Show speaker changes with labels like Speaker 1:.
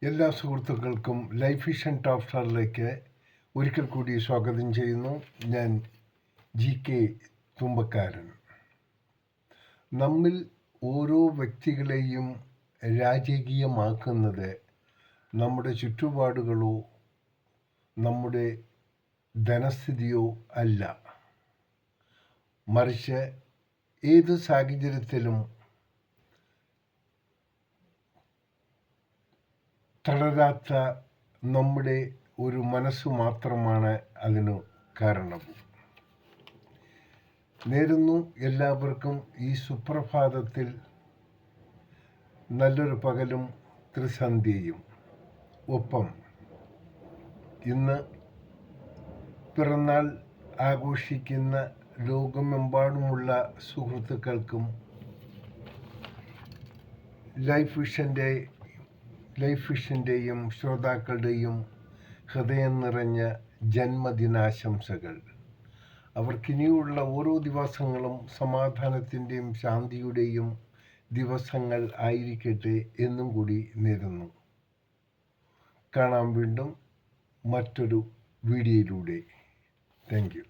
Speaker 1: എല്ലാ സുഹൃത്തുക്കൾക്കും life vision top സ്റ്റാറിലേക്ക് ഒരിക്കൽ കൂടി സ്വാഗതം ചെയ്യുന്നു. ഞാൻ GK തുമ്പക്കാരൻ. നമ്മിൽ ഓരോ വ്യക്തികളെയും രാജകീയമാക്കുന്നത് നമ്മുടെ ചുറ്റുപാടുകളോ നമ്മുടെ ധനസ്ഥിതിയോ അല്ല, മറിച്ച് ഏത് സാഹചര്യത്തിലും തളരാത്ത നമ്മുടെ ഒരു മനസ്സ് മാത്രമാണ് അതിന് കാരണവും. നേരുന്നു എല്ലാവർക്കും ഈ സുപ്രഭാതത്തിൽ നല്ലൊരു പകലും ത്രിസന്ധ്യയും. ഒപ്പം ഇന്ന് പിറന്നാൾ ആഘോഷിക്കുന്ന ലോകമെമ്പാടുമുള്ള സുഹൃത്തുക്കൾക്കും ലൈഫ് വിഷൻ്റെയും ശ്രോതാക്കളുടെയും ഹൃദയം നിറഞ്ഞ ജന്മദിനാശംസകൾ. അവർക്കിനിയുള്ള ഓരോ ദിവസങ്ങളും സമാധാനത്തിൻ്റെയും ശാന്തിയുടെയും ദിവസങ്ങൾ ആയിരിക്കട്ടെ എന്നും കൂടി നേരുന്നു. കാണാം വീണ്ടും മറ്റൊരു വീഡിയോയിലൂടെ. Thank you.